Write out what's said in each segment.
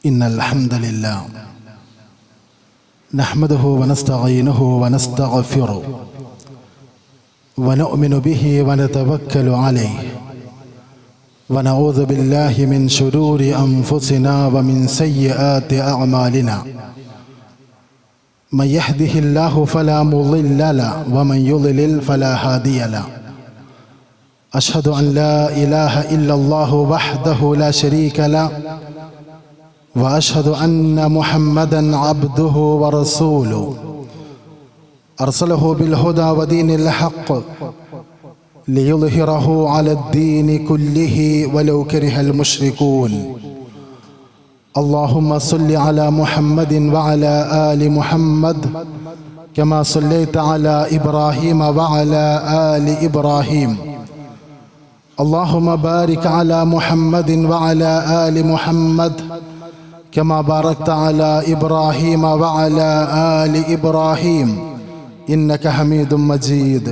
إن الحمد لله نحمده ونستعينه ونستغفره ونؤمن به ونتوكل عليه ونعوذ بالله من شرور أنفسنا ومن سيئات أعمالنا من يهده الله فلا مضل له ومن يضلل فلا هادي له أشهد أن لا إله إلا الله وحده لا شريك له وأشهد أن محمدًا عبده ورسوله أرسله بالهدى ودين الحق ليظهره على الدين كله ولو كره المشركون اللهم صل على محمد وعلى آل محمد كما صليت على إبراهيم وعلى آل إبراهيم اللهم بارك على محمد وعلى آل محمد كما باركت على إبراهيم وعلى آل إبراهيم إنك حميد مجيد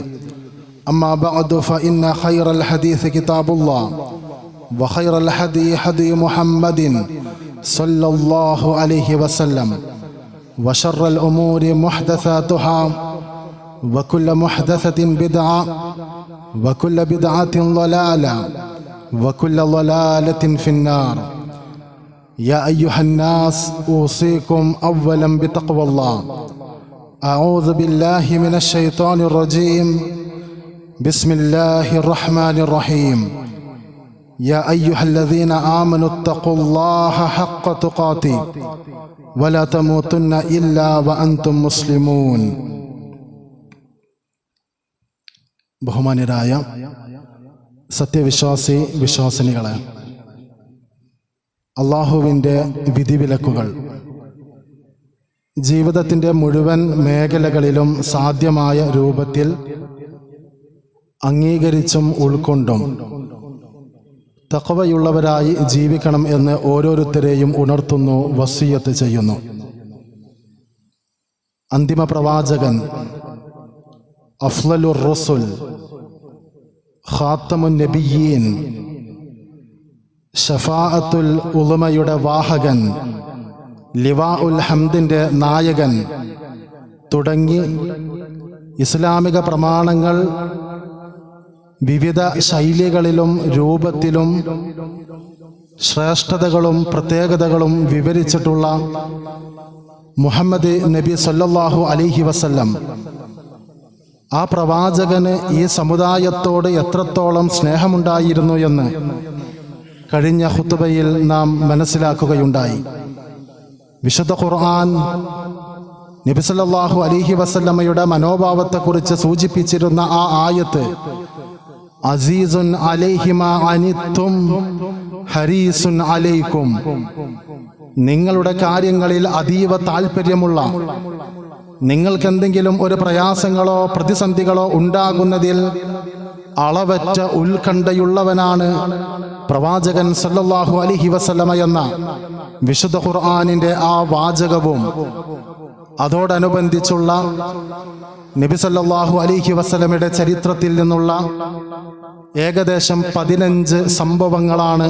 أما بعد فإن خير الحديث كتاب الله وخير الهدي هدي محمد صلى الله عليه وسلم وشر الأمور محدثاتها وكل محدثة بدعة وكل بدعة ضلالة وكل ضلالة في النار يا أيها الناس أوصيكم أولا بتقوى الله أعوذ بالله من الشيطان الرجيم بسم الله الرحمن الرحيم يا أيها الذين آمنوا اتقوا الله حق تقاته ولا تموتن إلا وأنتم مسلمون ബഹുമാന്യരായ സത്യവിശ്വാസി വിശ്വാസിനികളെ, അള്ളാഹുവിൻ്റെ വിധിവിലക്കുകൾ ജീവിതത്തിൻ്റെ മുഴുവൻ മേഖലകളിലും സാധ്യമായ രൂപത്തിൽ അംഗീകരിച്ചും ഉൾക്കൊണ്ടും തഖ്വയുള്ളവരായി ജീവിക്കണം എന്ന് ഓരോരുത്തരെയും ഉണർത്തുന്നു, വസിയ്യത്ത് ചെയ്യുന്നു. അന്തിമ പ്രവാചകൻ, അഫ്ളലുർ റസുൽ, ഖാത്തമുൻ നബിയ്യീൻ, ഷഫാഅത്തുൽ ഉളമയുടെ വാഹകൻ, ലിവാഉൽ ഹംദിൻ്റെ നായകൻ തുടങ്ങി ഇസ്ലാമിക പ്രമാണങ്ങൾ വിവിധ ശൈലികളിലും രൂപത്തിലും ശ്രേഷ്ഠതകളും പ്രത്യേകതകളും വിവരിച്ചിട്ടുള്ള മുഹമ്മദ് നബി സല്ലല്ലാഹു അലൈഹി വസല്ലം, ആ പ്രവാചകന് ഈ സമുദായത്തോട് എത്രത്തോളം സ്നേഹമുണ്ടായിരുന്നു എന്ന് കഴിഞ്ഞ ഖുത്ബയിൽ നാം മനസ്സിലാക്കുകയുണ്ടായി. വിശുദ്ധ ഖുർആൻ നബി സല്ലല്ലാഹു അലൈഹി വസല്ലമയുടെ മനോഭാവത്തെക്കുറിച്ച് സൂചിപ്പിച്ചിരുന്ന ആ ആയത്ത്, അസീസുൻ അലൈഹി മാ അനിത്തും ഹരീസുൻ അലൈക്കും, നിങ്ങളുടെ കാര്യങ്ങളിൽ അതീവ താല്പര്യമുള്ള, നിങ്ങൾക്കെന്തെങ്കിലും ഒരു പ്രയാസങ്ങളോ പ്രതിസന്ധികളോ ഉണ്ടാകുന്നതിൽ അളവറ്റ ഉത്കണ്ഠയുള്ളവനാണ് പ്രവാചകൻ സല്ലല്ലാഹു അലൈഹി വസല്ലമ എന്ന വിശുദ്ധ ഖുർആനിൻ്റെ ആ വാചകവും അതോടനുബന്ധിച്ചുള്ള നബി സല്ലല്ലാഹു അലൈഹി വസല്ലമയുടെ ചരിത്രത്തിൽ നിന്നുള്ള ഏകദേശം 15 സംഭവങ്ങളാണ്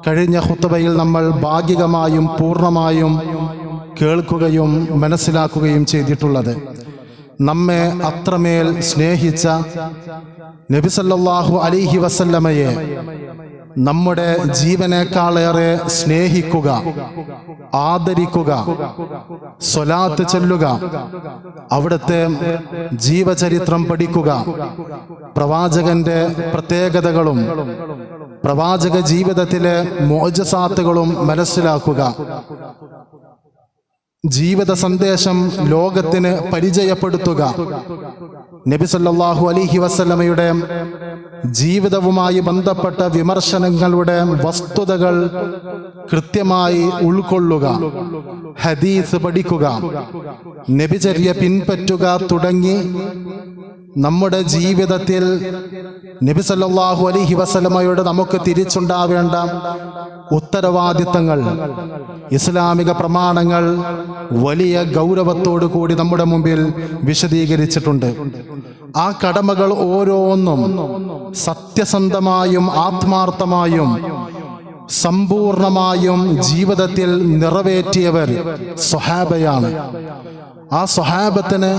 കഴിഞ്ഞ ഖുത്ബയിൽ നമ്മൾ ഭാഗികമായും പൂർണ്ണമായും കേൾക്കുകയും മനസ്സിലാക്കുകയും ചെയ്തിട്ടുള്ളത്. നമ്മെ അത്രമേൽ സ്നേഹിച്ച നബി സല്ലല്ലാഹു അലൈഹി വസല്ലമയെ നമ്മുടെ ജീവനേക്കാളേറെ സ്നേഹിക്കുക, ആദരിക്കുക, സ്വലാത്ത് ചൊല്ലുക, അവിടുത്തെ ജീവചരിത്രം പഠിക്കുക, പ്രവാചകന്റെ പ്രത്യേകതകളും പ്രവാചക ജീവിതത്തിലെ മുഅ്ജിസാത്തുകളും മനസ്സിലാക്കുക, ജീവിത സന്ദേശം ലോകത്തിന് പരിചയപ്പെടുത്തുക, നബി സല്ലല്ലാഹു അലൈഹി വസല്ലമയുടെ ജീവിതവുമായി ബന്ധപ്പെട്ട വിമർശനങ്ങളുടെ വസ്തുതകൾ കൃത്യമായി ഉൾക്കൊള്ളുക, ഹദീസ് പഠിക്കുക, നബിചര്യ പിൻപറ്റുക തുടങ്ങി നമ്മുടെ ജീവിതത്തിൽ നബി സല്ലല്ലാഹു അലൈഹി വസല്ലമയോട് നമുക്ക് തിരിച്ചുണ്ടാവേണ്ട ഉത്തരവാദിത്തങ്ങൾ ഇസ്ലാമിക പ്രമാണങ്ങൾ വലിയ ഗൗരവത്തോടു കൂടി നമ്മുടെ മുമ്പിൽ വിശദീകരിച്ചിട്ടുണ്ട്. ആ കടമകൾ ഓരോന്നും സത്യസന്ധമായും ആത്മാർത്ഥമായും സമ്പൂർണമായും ജീവിതത്തിൽ നിറവേറ്റിയവർ സ്വഹാബയാണ്. ആ സ്വഹാബത്തിന്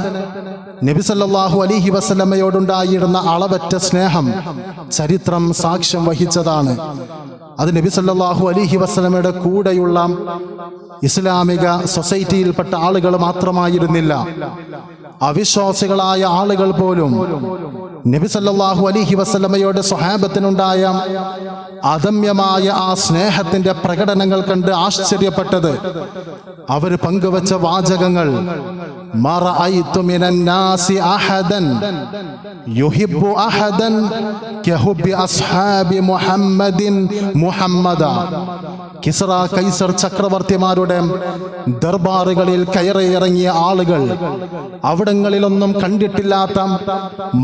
നബി സല്ലല്ലാഹു അലൈഹി വസല്ലമയോടുണ്ടായിരുന്ന അളവറ്റ സ്നേഹം ചരിത്രം സാക്ഷ്യം വഹിച്ചതാണ്. അത് നബി സല്ലല്ലാഹു അലൈഹി വസല്ലമയുടെ കൂടെയുള്ള ഇസ്ലാമിക സൊസൈറ്റിയിൽപ്പെട്ട ആളുകൾ മാത്രമായിരുന്നില്ല. അവിശ്വാസികളായ ആളുകൾ പോലും നബി സല്ലല്ലാഹു അലൈഹി വസല്ലമയോട് സ്വഹാബത്തിനുണ്ടായ അദമ്യമായ ആ സ്നേഹത്തിന്റെ പ്രകടനങ്ങൾ കണ്ട് ആശ്ചര്യപ്പെട്ടത് അവർ പങ്കുവച്ച വാചകങ്ങൾ മറഅയ്തു മിനന്നാസി അഹദൻ യുഹിബ്ബു അഹദൻ കഹുബ്ബി അസ്ഹാബി മുഹമ്മദിൻ മുഹമ്മദ. കിസ്റ കൈസർ ചക്രവർത്തിമാരുടെ ദർബാറുകളിൽ കയറിയിറങ്ങിയ ആളുകൾ അവിടങ്ങളിലൊന്നും കണ്ടിട്ടില്ലാത്ത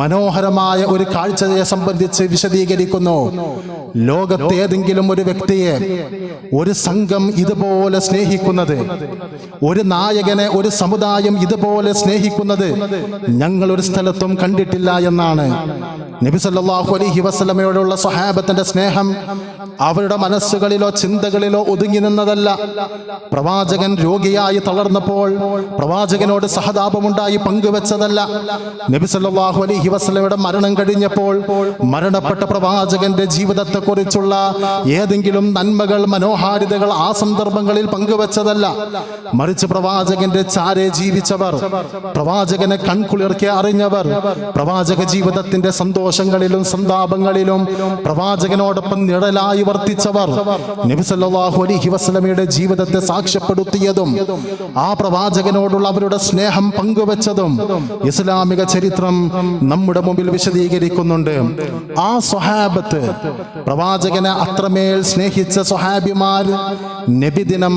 മനോഹരമായ ഒരു കാഴ്ചയെ സംബന്ധിച്ച് വിശദീകരിക്കുന്നു. ലോകത്തേതെങ്കിലും ഒരു വ്യക്തിയെ ഒരു സംഘം ഇതുപോലെ സ്നേഹിക്കുന്നത്, ഒരു നായകനെ ഒരു സമുദായം ഇതുപോലെ സ്നേഹിക്കുന്നത് ഞങ്ങൾ ഒരു സ്ഥലത്തും കണ്ടിട്ടില്ല എന്നാണ്. നബി സല്ലല്ലാഹു അലൈഹി വസല്ലമയോടുള്ള സ്വഹാബത്തിന്റെ സ്നേഹം അവരുടെ മനസ്സുകളിലോ ചിന്തകളിലോ ഒതുങ്ങി നിന്നതല്ല. പ്രവാചകൻ രോഗിയായി തളർന്നപ്പോൾ പ്രവാചകനോട് സഹതാപമുണ്ടായി പങ്കുവെച്ചതല്ല. നബി സല്ലല്ലാഹു അലൈഹി വസല്ലമയുടെ മരണം കഴിഞ്ഞപ്പോൾ മരണപ്പെട്ട പ്രവാചകന്റെ ജീവിതത്തെക്കുറിച്ചുള്ള ഏതെങ്കിലും നന്മകൾ, മനോഹാരിതകൾ ആ സന്ദർഭങ്ങളിൽ പങ്കുവെച്ചതല്ല. മറിച്ച് പ്രവാചകന്റെ ചാരെ ജീവിച്ചവർ, പ്രവാചകനെ കൺകുളിർക്കെ അറിഞ്ഞവർ, പ്രവാചക ജീവിതത്തിന്റെ സന്തോഷങ്ങളിലും സന്താപങ്ങളിലും പ്രവാചകനോടൊപ്പം നിഴലായി വർത്തിച്ചവർ, നബി സല്ലല്ലാഹു അലൈഹി വസല്ലമയുടെ ജീവിതത്തെ സാക്ഷ്യപ്പെടുത്തിയതും ആ പ്രവാചകനോടുള്ള അവരുടെ സ്നേഹം പങ്കുവെച്ചതും ഇസ്ലാമിക ചരിത്രം നമ്മുടെ മുമ്പിൽ വിശദീകരിക്കുന്നുണ്ട്. ആ സ്വഹാബത്ത്, പ്രവാചകനെ അത്രമേൽ സ്നേഹിച്ച സ്വഹാബിമാർ നബിദിനം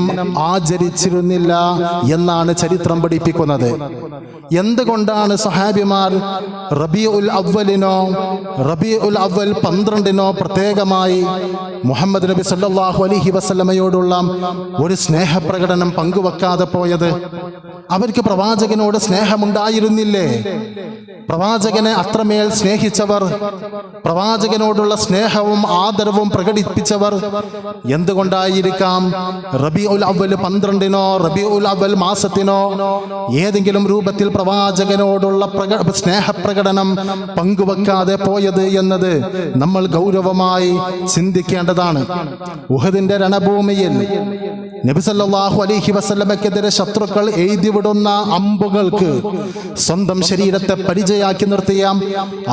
ആചരിച്ചിരുന്നില്ല എന്നാണ് ചരിത്രം പഠിപ്പിക്കുന്നത്. എന്തുകൊണ്ടാണ് സ്വഹാബിമാർ റബീഉൽ അവ്വലിനോ റബീഉൽ അവ്വൽ 12-നോ പ്രത്യേകമായി മുഹമ്മദ് നബി സല്ലല്ലാഹു അലൈഹി വസല്ലമയോടുള്ള ഒരു സ്നേഹപ്രകടനം പങ്കുവെക്കാതെ പോയത്? അവർക്ക് പ്രവാചകനോട് സ്നേഹമുണ്ടായിരുന്നില്ലേ? പ്രവാചകനെ അത്രമേൽ സ്നേഹിച്ചവർ, പ്രവാചകനോടുള്ള സ്നേഹവും ആദരവും പ്രകടിപ്പിച്ചവർ എന്തുകൊണ്ടായിരിക്കാം റബീഉൽ അവ്വൽ 12-നോ റബീഉൽ അവ്വൽ മാസത്തിനോ ഏതെങ്കിലും രൂപത്തിൽ പ്രവാചകനോടുള്ള സ്നേഹപ്രകടനം പങ്കുവെക്കാതെ പോയത് എന്നത് നമ്മൾ ഗൗരവമായി ചിന്തിക്കേണ്ടതാണ്. ഉഹദിന്റെ രണഭൂമിയിൽ നബി സല്ലല്ലാഹു അലൈഹി വസല്ലമയ്ക്കെതിരെ ശത്രുക്കൾ എഴുതിവിടുന്ന അമ്പുകൾക്ക് സ്വന്തം ശരീരത്തെ പരിചയാക്കി നിർത്തിയ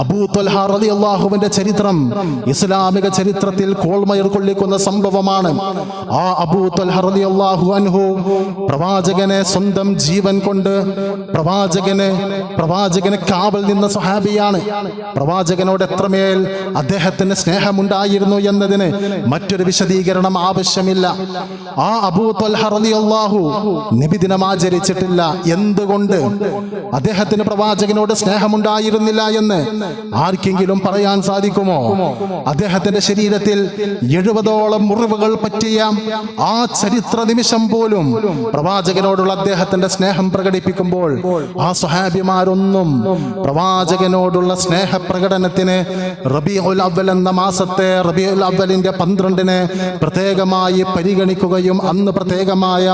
അബൂ ത്വൽഹ റളിയല്ലാഹുവിന്റെ ചരിത്രം ഇസ്ലാമിക ചരിത്രത്തിൽ കോൾമയർ കൊള്ളിക്കുന്ന സംഭവമാണ്. ആ അബൂ ത്വൽഹ റളിയല്ലാഹു അൻഹു പ്രവാചകനെ സ്വന്തം ജീവൻ കൊണ്ട് പ്രവാചകന് കാവൽ നിന്ന സ്വഹാബിയാണ്. പ്രവാചകനോട് എത്രമേൽ അദ്ദേഹത്തിന് സ്നേഹമുണ്ടായിരുന്നു എന്നതിന് മറ്റൊരു വിശദീകരണം ആവശ്യമില്ല. ആ അബൂ ത്വൽഹ റളിയല്ലാഹു നബിദിനം ആചരിച്ചിട്ടില്ല. എന്തുകൊണ്ട്? അദ്ദേഹത്തിന് പ്രവാചകനോട് സ്നേഹമുണ്ടായിരുന്നില്ല എന്ന് ആർക്കെങ്കിലും പറയാൻ സാധിക്കുമോ? അദ്ദേഹത്തിന്റെ ശരീരത്തിൽ 70ഓളം മുറിവുകൾ പറ്റിയ ആ ചരിത്ര നിമിഷം പോലും പ്രവാചകനോടുള്ള അദ്ദേഹത്തിന്റെ സ്നേഹം പ്രകടിപ്പിക്കുമ്പോൾ ആ സ്വഹാബിമാരൊന്നും പ്രവാചകനോടുള്ള സ്നേഹപ്രകടനത്തിന് റബീഉൽ അവ്വൽ എന്ന മാസത്തെ റബീഉൽ അവ്വലിന്റെ 12-ന് പ്രത്യേകമായി പരിഗണിക്കുകയും അന്ന് പ്രത്യേകമായ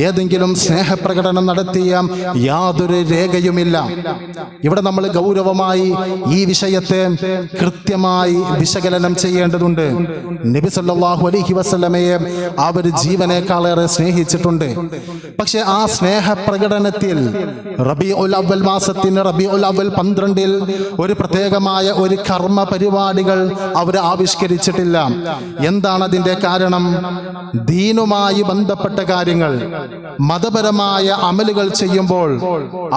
ഏതെങ്കിലും സ്നേഹപ്രകടനം നടത്തിയ യാതൊരു രേഖയുമില്ല. ഇവിടെ നമ്മൾ ഗൗരവമായി ഈ വിഷയത്തെ കൃത്യമായി വിശകലനം ചെയ്യേണ്ടതുണ്ട്. നബി സല്ലല്ലാഹു അലൈഹി വസല്ലമയെ അവർ ജീവനേക്കാളേറെ സ്നേഹിച്ചിട്ടുണ്ട്. പക്ഷെ ആ സ്നേഹപ്രകടനത്തിൽ റബീഉൽ അവ്വൽ മാസത്തിന് റബീഉൽ അവ്വൽ 12-ൽ ഒരു പ്രത്യേകമായ ഒരു കർമ്മ പരിപാടികൾ അവർ ആവിഷ്കരിച്ചിട്ടില്ല. എന്താണ് അതിന്റെ കാരണം? ദീനുമായി ബന്ധപ്പെട്ട കാര്യങ്ങൾ, മതപരമായ അമലുകൾ ചെയ്യുമ്പോൾ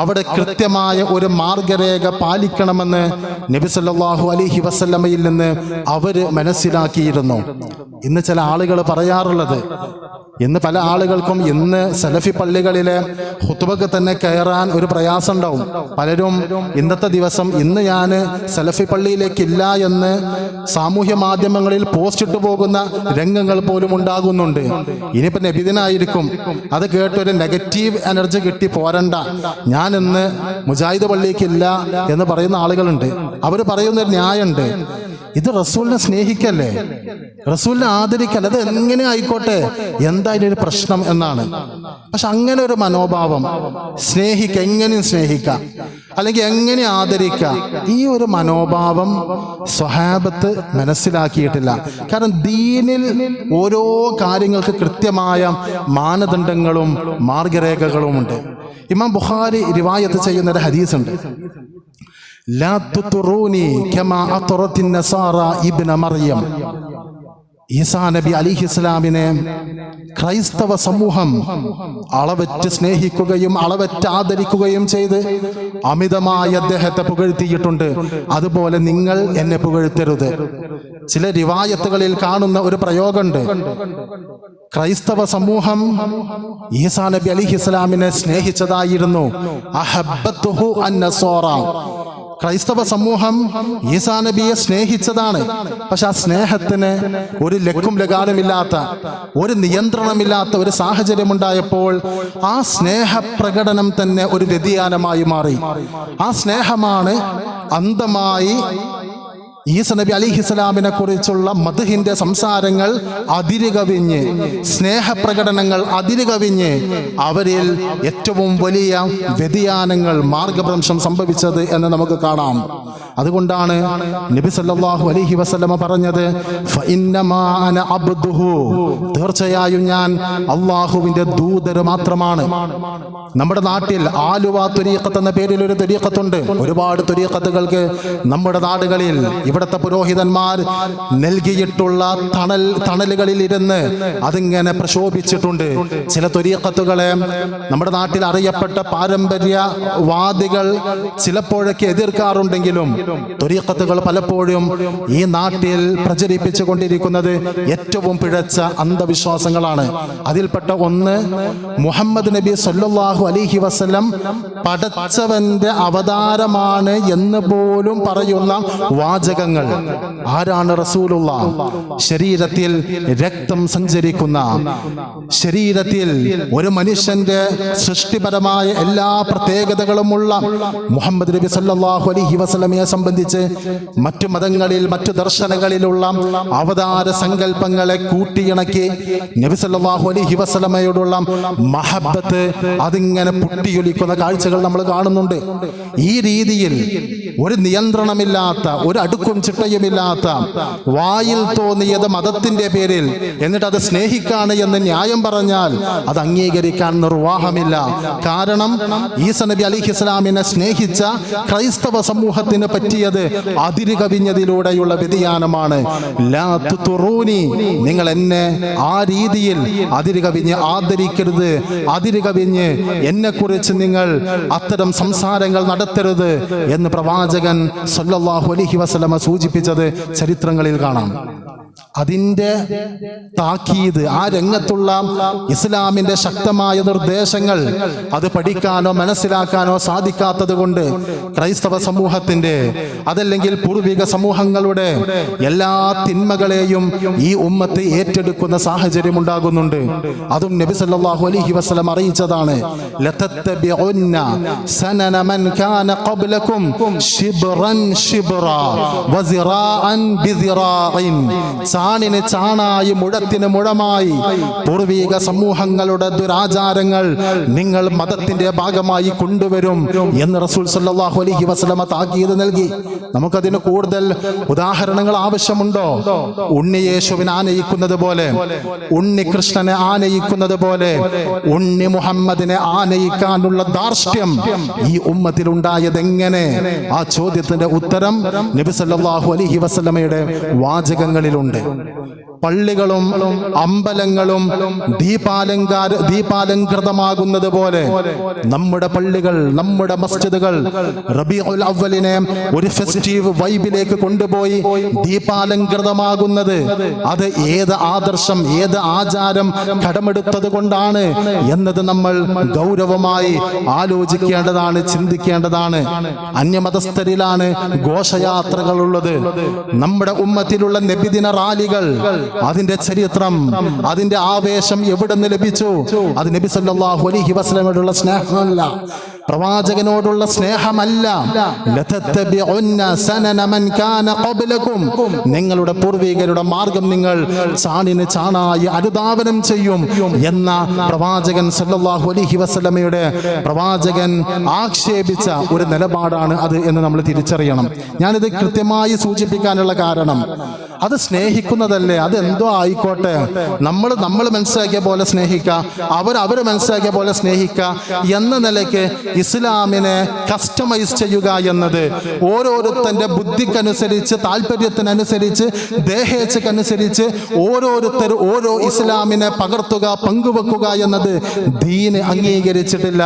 അവിടെ കൃത്യമായ ഒരു മാർഗരേഖ പാലിക്കണമെന്ന് നബി സല്ലല്ലാഹു അലൈഹി വസല്ലമയിൽ നിന്ന് അവർ മനസ്സിലാക്കിയിരുന്നു. ഇന്ന് ചില ആളുകൾ പറയാറുള്ളത്, ഇന്ന് പല ആളുകൾക്കും ഇന്ന് സലഫി പള്ളികളിലെ ഖുതുബക്ക് തന്നെ കയറാൻ ഒരു പ്രയാസം ഉണ്ടാവും. പലരും ഇന്നത്തെ ദിവസം ഇന്ന് ഞാൻ സലഫി സലഫി പള്ളിയിലേക്കില്ല എന്ന് സാമൂഹ്യ മാധ്യമങ്ങളിൽ പോസ്റ്റ് ഇട്ടു പോകുന്ന രംഗങ്ങൾ പോലും ഉണ്ടാകുന്നുണ്ട്. ഇനിയിപ്പോൾ നബിദിനായിരിക്കും, അത് കേട്ടൊരു നെഗറ്റീവ് എനർജി കിട്ടി പോരണ്ട, ഞാൻ ഇന്ന് മുജാഹിദ് പള്ളിയിലേക്കില്ല എന്ന് പറയുന്ന ആളുകളുണ്ട്. അവർ പറയുന്നൊരു ന്യായമുണ്ട്, ഇത് റസൂലിനെ സ്നേഹിക്കല്ലേ, റസൂലിനെ ആദരിക്കല്ലേ, അത് എങ്ങനെ ആയിക്കോട്ടെ, എന്തായാലും ഒരു പ്രശ്നം എന്നാണ്. പക്ഷെ അങ്ങനെ ഒരു മനോഭാവം, എങ്ങനെയും സ്നേഹിക്കാം അല്ലെങ്കിൽ എങ്ങനെ ആദരിക്കാം, ഈ ഒരു മനോഭാവം സ്വഹാബത്ത് മനസ്സിലാക്കിയിട്ടില്ല. കാരണം ദീനിൽ ഓരോ കാര്യങ്ങൾക്ക് കൃത്യമായ മാനദണ്ഡങ്ങളും മാർഗരേഖകളും ഉണ്ട്. ഇമാം ബുഖാരി റിവായത്ത് ചെയ്യുന്ന ഒരു ഹദീസ് ഉണ്ട്, ലാ തുതുറൂനി കമാ അത്റത്തിൻ നസാറ ഇബ്ന മറിയം. ഈസാ നബി അലിഹിസ്ലാമിനെ ക്രൈസ്തവ സമൂഹം അളവറ്റ് സ്നേഹിക്കുകയും അളവറ്റ് ആദരിക്കുകയും ചെയ്ത് അമിതമായി അദ്ദേഹത്തെ പുകഴ്ത്തിയിട്ടുണ്ട്. അതുപോലെ നിങ്ങൾ എന്നെ പുകഴ്ത്തരുത്. ചില റിവായത്തുകളിൽ കാണുന്ന ഒരു പ്രയോഗമുണ്ട്, ക്രൈസ്തവ സമൂഹം ഈസാ നബി അലിഹിസ്ലാമിനെ സ്നേഹിച്ചതായിരുന്നു. അഹബ്ബത്തുഹു അന്നസോറ, ക്രൈസ്തവ സമൂഹം ഈസാ നബിയെ സ്നേഹിച്ചതാണ്. പക്ഷെ ആ സ്നേഹത്തിന് ഒരു ലക്കും ലഗാനുമില്ലാത്ത, ഒരു നിയന്ത്രണമില്ലാത്ത ഒരു സാഹചര്യം ഉണ്ടായപ്പോൾ ആ സ്നേഹപ്രകടനം തന്നെ ഒരു വ്യതിയാനമായി മാറി. ആ സ്നേഹമാണ് അന്ധമായി ഈസാ നബി അലിഹിസ്ലാമിനെ കുറിച്ചുള്ള മദ്ഹിന്റെ സംസാരങ്ങൾ അതിരുകവിഞ്ഞ്, സ്നേഹപ്രകടനങ്ങൾ അതിരുകവിഞ്ഞ് അവരിൽ ഏറ്റവും വലിയ വ്യതിയാനങ്ങൾ, മാർഗഭ്രംശം സംഭവിച്ചത് എന്ന് നമുക്ക് കാണാം. അതുകൊണ്ടാണ് നബി സല്ലല്ലാഹു അലൈഹി വസല്ലമ പറഞ്ഞത്, ഫഇന്നമാ അന അബ്ദുഹു, തീർച്ചയായും ഞാൻ അള്ളാഹുവിന്റെ ദൂതർ മാത്രമാണ്. നമ്മുടെ നാട്ടിൽ ആലുവ ത്വരീഖത്ത് എന്ന പേരിൽ ഒരു ത്വരീഖത്തുണ്ട്. ഒരുപാട് ത്വരീഖത്തുകൾക്ക് നമ്മുടെ നാടുകളിൽ ഇവിടുത്തെ പുരോഹിതന്മാർ നൽകിയിട്ടുള്ള തണലുകളിൽ ഇരുന്ന് അതിങ്ങനെ പ്രശോഭിച്ചിട്ടുണ്ട്. ചില ത്വരീഖത്തുകളെ നമ്മുടെ നാട്ടിൽ അറിയപ്പെട്ട പാരമ്പര്യവാദികൾ ചിലപ്പോഴൊക്കെ എതിർക്കാറുണ്ടെങ്കിലും ത്വരീഖത്തുകൾ പലപ്പോഴും ഈ നാട്ടിൽ പ്രചരിപ്പിച്ചു കൊണ്ടിരിക്കുന്നത് ഏറ്റവും പിഴച്ച അന്ധവിശ്വാസങ്ങളാണ്. അതിൽപ്പെട്ട ഒന്ന്, മുഹമ്മദ് നബി സല്ലല്ലാഹു അലൈഹി വസല്ലം പടച്ചവന്റെ അവതാരമാണ് എന്ന് പോലും പറയുന്ന വാചകങ്ങൾ. ആരാണ് റസൂലുള്ളാഹ്? ശരീരത്തിൽ രക്തം സഞ്ചരിക്കുന്ന, ശരീരത്തിൽ ഒരു മനുഷ്യന്റെ സൃഷ്ടിപരമായ എല്ലാ പ്രത്യേകതകളുമുള്ള മുഹമ്മദ് നബി സല്ലല്ലാഹു അലൈഹി വസല്ലമയെ സംബന്ധിച്ച് മറ്റു മതങ്ങളിൽ, മറ്റു ദർശനങ്ങളിലുള്ള അവതാര സങ്കല്പങ്ങളെ കൂട്ടിയിണക്കി നബി സല്ലല്ലാഹു അലൈഹി വസല്ലമയോടുള്ള മഹബ്ബത്ത് അതിങ്ങനെ പൊട്ടിയൊലിക്കുന്ന കാഴ്ചകൾ നമ്മൾ കാണുന്നുണ്ട്. ഈ രീതിയിൽ ഒരു നിയന്ത്രണമില്ലാത്ത, ഒരു അടുക്കും ചിട്ടയുമില്ലാത്ത, വായിൽ തോന്നിയത് മതത്തിന്റെ പേരിൽ എന്നിട്ട് അത് സ്നേഹിക്കാണ് എന്ന് ന്യായം പറഞ്ഞാൽ അത് അംഗീകരിക്കാൻ നിർവാഹമില്ല. കാരണം ഈസാ നബി അലിഹിസ്ലാമിനെ സ്നേഹിച്ച ക്രൈസ്തവ സമൂഹത്തിന് പറ്റിയത് അതിര് കവിഞ്ഞതിലൂടെയുള്ള വ്യതിയാനമാണ്. ലാ തുതുറൂനി, നിങ്ങൾ എന്നെ ആ രീതിയിൽ അതിര് കവിഞ്ഞ് ആദരിക്കരുത്, അതിര് കവിഞ്ഞ് എന്നെ കുറിച്ച് നിങ്ങൾ അത്തരം സംസാരങ്ങൾ നടത്തരുത് എന്ന് പ്രവാചകൻ സല്ലല്ലാഹു അലൈഹി വസല്ലമ സൂചിപ്പിച്ചത് ചരിത്രങ്ങളിൽ കാണാം. അതിൻ്റെ താക്കീത്, ആ രംഗത്തുള്ള ഇസ്ലാമിന്റെ ശക്തമായ നിർദ്ദേശങ്ങൾ അത് പഠിക്കാനോ മനസ്സിലാക്കാനോ സാധിക്കാത്തത് കൊണ്ട് ക്രൈസ്തവ സമൂഹത്തിന്റെ, അതല്ലെങ്കിൽ പൂർവിക സമൂഹങ്ങളുടെ എല്ലാ തിന്മകളെയും ഈ ഉമ്മത്ത് ഏറ്റെടുക്കുന്ന സാഹചര്യം ഉണ്ടാകുന്നുണ്ട്. അതും നബി സല്ലല്ലാഹു അലൈഹി വസല്ലം അറിയിച്ചതാണ്, ലതത്തബിഉന്ന സനന മൻ കാന ഖബ്ലകും ശിബ്റൻ ശിബ്റാ വസിറാഅൻ ബിസിറാഇൻ, ചാണിന് ചാണായി മുഴത്തിന് മുഴമായി പൂർവീക സമൂഹങ്ങളുടെ ദുരാചാരങ്ങൾ നിങ്ങൾ മതത്തിന്റെ ഭാഗമായി കൊണ്ടുവരും എന്ന് റസൂൽ സല്ലല്ലാഹു അലൈഹി വസല്ലമ താക്കീത് നൽകി. നമുക്കതിന് കൂടുതൽ ഉദാഹരണങ്ങൾ ആവശ്യമുണ്ടോ? ഉണ്ണി യേശുവിനെ ആനയിക്കുന്നത് പോലെ, ഉണ്ണി കൃഷ്ണനെ ആനയിക്കുന്നത് പോലെ ഉണ്ണി മുഹമ്മദിനെ ആനയിക്കാനുള്ള ധാർഷ്ട്യം ഈ ഉമ്മത്തിൽ ഉണ്ടായത് എങ്ങനെ? ആ ചോദ്യത്തിന്റെ ഉത്തരം നബി സല്ലല്ലാഹു അലൈഹി വസല്ലമയുടെ വാചകങ്ങളിലുണ്ട്. പള്ളികളും അമ്പലങ്ങളും ദീപാലങ്കൃതമാകുന്നത് പോലെ നമ്മുടെ പള്ളികൾ, നമ്മുടെ മസ്ജിദുകൾ റബീഉൽ അവ്വലിനെ ഒരു ഫെസ്റ്റീവ് വൈബിലേക്ക് കൊണ്ടുപോയി ദീപാലങ്കൃതമാകുന്നത് അത് ഏത് ആദർശം, ഏത് ആചാരം കടമെടുത്തത് കൊണ്ടാണ് എന്നത് നമ്മൾ ഗൗരവമായി ആലോചിക്കേണ്ടതാണ്, ചിന്തിക്കേണ്ടതാണ്. അന്യമതസ്ഥരിലാണ് ഘോഷയാത്രകളുള്ളത്. നമ്മുടെ ഉമ്മത്തിലുള്ള നബിദിന റാലികൾ, അതിന്റെ ചരിത്രം, അതിന്റെ ആവേശം എവിടെ നിന്ന് ലഭിച്ചു? അത് നബി സല്ലല്ലാഹു അലൈഹി വസല്ലമയോടുള്ള സ്നേഹമല്ല, പ്രവാചകനോടുള്ള സ്നേഹമല്ല. ലതത്തബിഉന്ന സനന മൻ കാന ഖബ്ലകും, നിങ്ങളുടെ പൂർവികരുടെ മാർഗം നിങ്ങൾ ചാണിന് ചാണായി അനുധാവനം ചെയ്യും എന്ന പ്രവാചകൻ സല്ലല്ലാഹു അലൈഹി വസല്ലമയുടെ പ്രവാചകൻ ആക്ഷേപിച്ച ഒരു നിലപാടാണ് അത് എന്ന് നമ്മൾ തിരിച്ചറിയണം. ഞാനിത് കൃത്യമായി സൂചിപ്പിക്കാനുള്ള കാരണം, അത് സ്നേഹിക്കുന്നതല്ലേ, അത് എന്തോ ആയിക്കോട്ടെ, നമ്മൾ മനസ്സിലാക്കിയ പോലെ സ്നേഹിക്കുക, അവർ മനസ്സിലാക്കിയ പോലെ സ്നേഹിക്കുക എന്ന നിലയ്ക്ക് ഇസ്ലാമിനെ കസ്റ്റമൈസ് ചെയ്യുക എന്നത് ഓരോരുത്തന്റെ ബുദ്ധിക്കനുസരിച്ച്, താല്പര്യത്തിനനുസരിച്ച്, ദേഹേച്ഛക്കനുസരിച്ച് ഓരോരുത്തർ ഓരോ ഇസ്ലാമിനെ പകർത്തുക, പങ്കുവെക്കുക എന്നത് ദീന് അംഗീകരിച്ചിട്ടില്ല.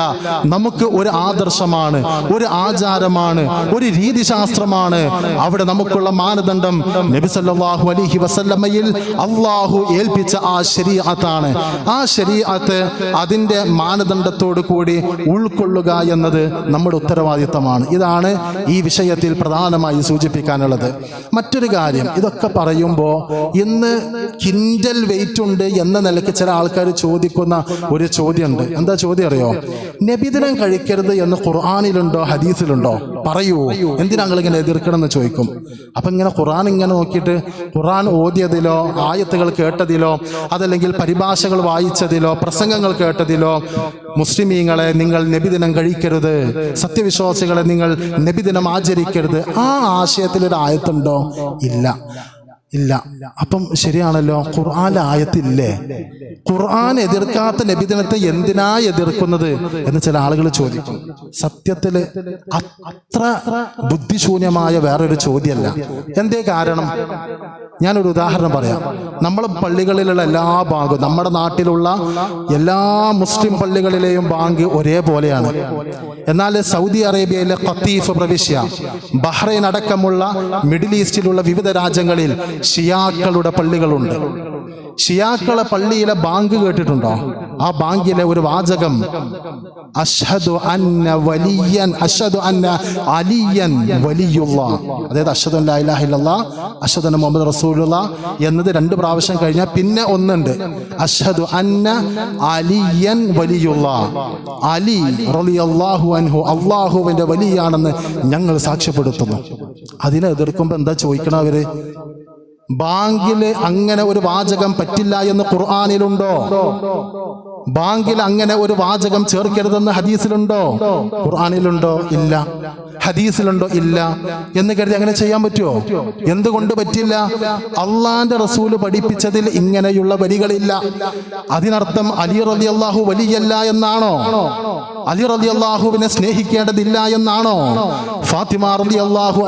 നമുക്ക് ഒരു ആദർശമാണ്, ഒരു ആചാരമാണ്, ഒരു രീതിശാസ്ത്രമാണ്. അവിടെ നമുക്കുള്ള മാനദണ്ഡം നബി സല്ലല്ലാഹു അലൈഹി വസല്ലമയിൽ അല്ലാഹു ഏൽപ്പിച്ച ആ ശരീഅത്താണ്. ആ ശരീഅത്ത് അതിന്റെ മാനദണ്ഡത്തോടു കൂടി ഉൾക്കൊള്ളുക എന്നത് നമ്മുടെ ഉത്തരവാദിത്തമാണ്. ഇതാണ് ഈ വിഷയത്തിൽ പ്രധാനമായി സൂചിപ്പിക്കാനുള്ളത്. മറ്റൊരു കാര്യം, ഇതൊക്കെ പറയുമ്പോൾ ഇന്ന് കിൻഡൽ വെയിറ്റ് ഉണ്ട് എന്ന നിലയ്ക്ക് ചില ആൾക്കാർ ചോദിക്കുന്ന ഒരു ചോദ്യമുണ്ട്. എന്താ ചോദ്യം അറിയോ? നബിദിനം കഴിക്കരുത് എന്ന് ഖുർആനിലുണ്ടോ, ഹദീസിലുണ്ടോ? പറയൂ, എന്തിനാ ഇങ്ങനെ എതിർക്കണം എന്ന് ചോദിക്കും. അപ്പൊ ഇങ്ങനെ ഖുർആൻ ഇങ്ങനെ നോക്കിയിട്ട് ഖുർആൻ ഓതിയതിലോ ആയത്തുകൾ കേട്ടതിലോ അതല്ലെങ്കിൽ പരിഭാഷകൾ വായിച്ചതിലോ പ്രസംഗങ്ങൾ കേട്ടതിലോ മുസ്ലിമീങ്ങളെ നിങ്ങൾ നബിദിനം കഴിക്കരുത്, സത്യവിശ്വാസികളെ നിങ്ങൾ നബിദിനം ആചരിക്കരുത്, ആ ആശയത്തിലൊരു ആയത്തുണ്ടോ? ഇല്ല. അപ്പം ശരിയാണല്ലോ, ഖുർആനിലെ ആയത്തില്ലേ? ഖുർആൻ എതിർക്കാത്ത നബിദിനത്തെ എന്തിനാ എതിർക്കുന്നത് എന്ന് ചില ആളുകൾ ചോദിക്കും. സത്യത്തില് അത്ര ബുദ്ധിശൂന്യമായ വേറൊരു ചോദ്യമല്ല. എന്തേ കാരണം? ഞാനൊരു ഉദാഹരണം പറയാം. നമ്മളെ പള്ളികളിലുള്ള എല്ലാ ബാങ്കും, നമ്മുടെ നാട്ടിലുള്ള എല്ലാ മുസ്ലിം പള്ളികളിലെയും ബാങ്ക് ഒരേപോലെയാണ്. എന്നാൽ സൗദി അറേബ്യയിലെ ഖത്തീഫ് പ്രവിശ്യ, ബഹ്റൈൻ അടക്കമുള്ള മിഡിൽ ഈസ്റ്റിലുള്ള വിവിധ രാജ്യങ്ങളിൽ ഷിയാക്കളുടെ പള്ളികളുണ്ട്. ഷിയാക്കളെ പള്ളിയിലെ ബാങ്ക് കേട്ടിട്ടുണ്ടോ? ആ ബാങ്കിലെ ഒരു വാചകം അഷ്ഹദു അന്ന അലിയൻ വലിയുള്ളാഹ്, അതായത് അഷ്ഹദു അല്ലാ ഇലാഹ ഇല്ലല്ലാഹ് അഷ്ഹദു അന്ന മുഹമ്മദ് റസൂലുള്ളാഹ് എന്നത് 2 പ്രാവശ്യം കഴിഞ്ഞാൽ പിന്നെ ഒന്നുണ്ട്, അഷ്ഹദു അന്ന അലിയൻ വലിയുള്ളാഹ്, അലി റളിയല്ലാഹു അൻഹു അല്ലാഹുവിന്റെ വലിയാണെന്ന് ഞങ്ങൾ സാക്ഷ്യപ്പെടുത്തുന്നു. അതിനെ എതിർക്കുമ്പോൾ എന്താ ചോദിക്കണം അവര്? ബാങ്കില് അങ്ങനെ ഒരു വാചകം പറ്റില്ല എന്ന് ഖുർആനിലുണ്ടോ? ബാങ്കിൽ അങ്ങനെ ഒരു വാചകം ചേർക്കരുതെന്ന് ഹദീസിലുണ്ടോ? ഖുർആനിലുണ്ടോ? ഇല്ല. ഹദീസിലുണ്ടോ? ഇല്ല. എന്ന് കരുതി അങ്ങനെ ചെയ്യാൻ പറ്റുമോ? എന്തുകൊണ്ട് പറ്റില്ല? അള്ളാന്റെ റസൂല് പഠിപ്പിച്ചതിൽ ഇങ്ങനെയുള്ള വരികളില്ല. അതിനർത്ഥം അലി റളിയല്ലാഹു വലിയല്ല എന്നാണോ? അലി റളിയല്ലാഹുവിനെ സ്നേഹിക്കേണ്ടതില്ല എന്നാണോ? ഫാത്തിമ റളിയല്ലാഹു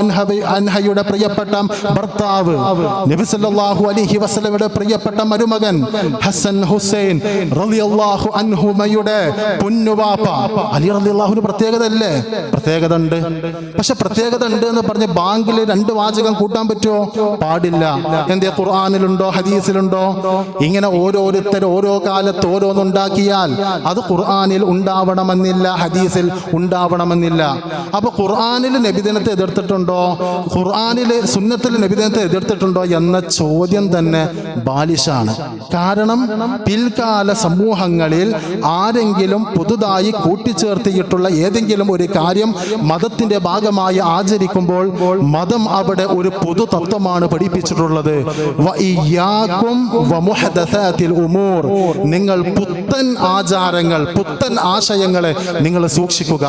അൻഹയുടെ പ്രിയപ്പെട്ട ഭർത്താവ്, നബി സല്ലല്ലാഹു അലൈഹി വസല്ലമയുടെ പ്രിയപ്പെട്ട മരുമകൻ ഹസൻ ഹുസൈൻ റളിയല്ലാഹു അൻഹുമയുടെ പൊന്നുവാപ്പ അലി റളിയല്ലാഹുവിന് പ്രത്യേകത അല്ലേ? പ്രത്യേകത ഉണ്ട്. പക്ഷെ പ്രത്യേകത ഉണ്ട് എന്ന് പറഞ്ഞ് ബാങ്കിൽ 2 വാചകം കൂട്ടാൻ പറ്റുമോ? പാടില്ല. എന്തേ? ഖുർആനിലുണ്ടോ? ഹദീസിലുണ്ടോ? ഇങ്ങനെ ഓരോരുത്തർ ഓരോ കാലത്ത് ഓരോന്നുണ്ടാക്കിയാൽ അത് ഖുർആനിൽ ഉണ്ടാവണമെന്നില്ല, ഹദീസിൽ ഉണ്ടാവണമെന്നില്ല. അപ്പൊ ഖുർആനിൽ നബിദിനത്തെ എതിർത്തിട്ടുണ്ടോ, ഖുർആനിൽ സുന്നത്തിൽ നബിദിനത്തെ എതിർത്തിട്ടുണ്ടോ എന്ന ചോദ്യം തന്നെ ബാലിശാണ്. കാരണം പിൽക്കാല സമൂഹങ്ങളിൽ ആരെങ്കിലും പുതുതായി കൂട്ടിച്ചേർത്തിയിട്ടുള്ള ഏതെങ്കിലും ഒരു കാര്യം മതത്തിന്റെ ഭാഗമായി ആചരിക്കുമ്പോൾ മതം അവിടെ ഒരു പൊതു തത്വമാണ് പഠിപ്പിച്ചിട്ടുള്ളത്. നിങ്ങൾ പുത്തൻ ആചാരങ്ങൾ, പുത്തൻ ആശയങ്ങളെ നിങ്ങൾ സൂക്ഷിക്കുക.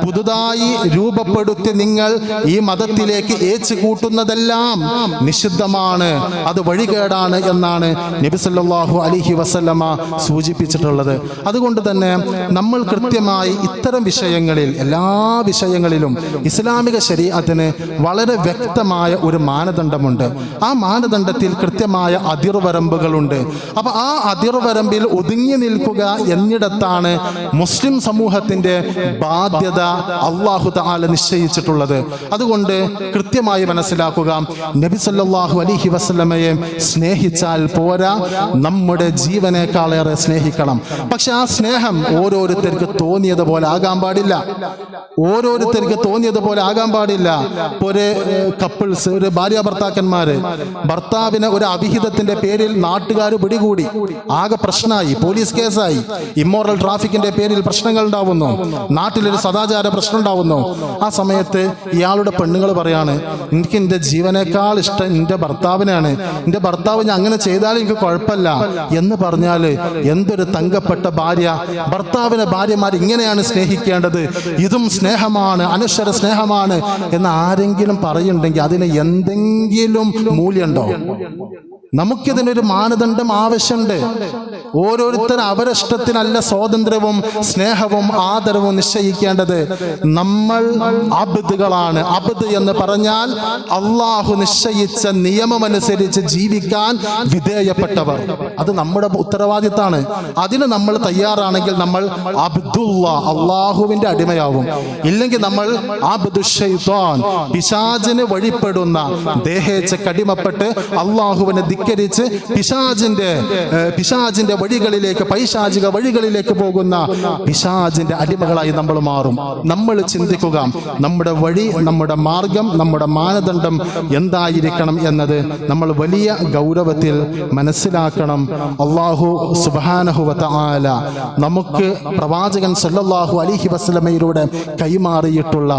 പുതുതായി രൂപപ്പെടുത്തി നിങ്ങൾ ഈ മതത്തിലേക്ക് ഏച്ചു കൂട്ടുന്നതെല്ലാം നിഷിദ്ധമാണ്, അത് വഴികേടാണ് എന്നാണ് നബി സല്ലല്ലാഹു അലൈഹി വസല്ലമ സൂചിപ്പിച്ചിട്ടുള്ളത്. അതുകൊണ്ട് തന്നെ നമ്മൾ കൃത്യമായി ഇത്തരം വിഷയങ്ങളിൽ, എല്ലാ വിഷയങ്ങളിലും ഇസ്ലാമിക ശരീഅത്തിന് വളരെ വ്യക്തമായ ഒരു മാനദണ്ഡമുണ്ട്. ആ മാനദണ്ഡത്തിൽ കൃത്യമായ അതിർവരമ്പുകളുണ്ട്. അപ്പൊ ആ അതിർവരമ്പിൽ ഒതുങ്ങി നിൽക്കുക എന്നിടത്താണ് മുസ്ലിം സമൂഹത്തിന്റെ ബാധ്യത അല്ലാഹു തആല നിശ്ചയിച്ചിട്ടുള്ളത്. അതുകൊണ്ട് കൃത്യമായി മനസ്സിലാക്കുക, നബി സല്ലല്ലാഹു അലൈഹി വസല്ലമയെ സ്നേഹിച്ചാൽ പോരാ, നമ്മുടെ ജീവനേക്കാളേറെ സ്നേഹിക്കണം. പക്ഷെ ആ സ്നേഹം ഓരോരുത്തർക്ക് തോന്നിയതുപോലെ ആകാൻ പാടില്ല. ഓരോരുത്തർക്ക് തോന്നിയതുപോലെ ആകാൻ പാടില്ല. ഒരു കപ്പിൾസ്, ഒരു ഭാര്യ ഭർത്താക്കന്മാര്, ഭർത്താവിനെ ഒരു അവിഹിതത്തിന്റെ പേരിൽ നാട്ടുകാർ പിടികൂടി, ആകെ പ്രശ്നമായി, പോലീസ് കേസായി, ഇമ്മോറൽ ട്രാഫിക്കിന്റെ പേരിൽ പ്രശ്നങ്ങൾ ഉണ്ടാവുന്നു, നാട്ടിലൊരു സദാചാര പ്രശ്നം ഉണ്ടാവുന്നു. ആ സമയത്ത് ഇയാളുടെ പെണ്ണുങ്ങൾ പറയാണ്, എനിക്ക് എൻ്റെ ജീവനേക്കാൾ ഇഷ്ടം എൻ്റെ ഭർത്താവിനാണ്, എൻ്റെ ഭർത്താവ് ഞാൻ അങ്ങനെ ചെയ്താലും എനിക്ക് കുഴപ്പമില്ല എന്ന് പറഞ്ഞാൽ എന്തൊരു തങ്കപ്പെട്ട ഭാര്യ! ഭർത്താവിനെ ഭാര്യമാർ ഇങ്ങനെയാണ് സ്നേഹിക്കേണ്ടത്, ഇതും സ്നേഹമാണ്, അനശ്വര സ്നേഹമാണ് എന്ന് ആരെങ്കിലും പറയുന്നുണ്ടെങ്കിൽ അതിന് എന്തെങ്കിലും മൂല്യമുണ്ടോ? നമുക്കിതിനൊരു മാനദണ്ഡം ആവശ്യമുണ്ട്. ഓരോരുത്തർ അവരിഷ്ടത്തിനല്ല സ്വാതന്ത്ര്യവും സ്നേഹവും ആദരവും നിശ്ചയിക്കേണ്ടത്. നമ്മൾ അബ്ദുകളാണ്. അബ്ദ് എന്ന് പറഞ്ഞാൽ അള്ളാഹു നിശ്ചയിച്ച നിയമമനുസരിച്ച് ജീവിക്കാൻ വിധേയപ്പെട്ടവർ. അത് നമ്മുടെ ഉത്തരവാദിത്തമാണ്. അതിന് നമ്മൾ തയ്യാറാണെങ്കിൽ നമ്മൾ അബ്ദുള്ള, അള്ളാഹുവിന്റെ അടിമയാവും. ഇല്ലെങ്കിൽ നമ്മൾ അബ്ദു ശൈത്താൻ, പിശാചിന് വഴിപ്പെടുന്ന, ദേഹേച്ഛയ്ക്ക് അടിമപ്പെട്ട് അള്ളാഹുവിനെ ധിക്കരിച്ച് പിശാചിന്റെ വഴികളിലേക്ക്, പൈശാചിക വഴികളിലേക്ക് പോകുന്ന പിശാചിന്റെ അടിമകളായി നമ്മൾ മാറും. നമ്മൾ ചിന്തിക്കുക, നമ്മുടെ വഴി, നമ്മുടെ മാർഗം, നമ്മുടെ മാനദണ്ഡം എന്തായിരിക്കണം എന്നത് നമ്മൾ വലിയ ഗൗരവത്തിൽ മനസ്സിലാക്കണം. അല്ലാഹു സുബ്ഹാനഹു വ തആല നമുക്ക് പ്രവാചകൻ സല്ലല്ലാഹു അലൈഹി വസല്ലമയിലൂടെ കൈമാറിയിട്ടുള്ള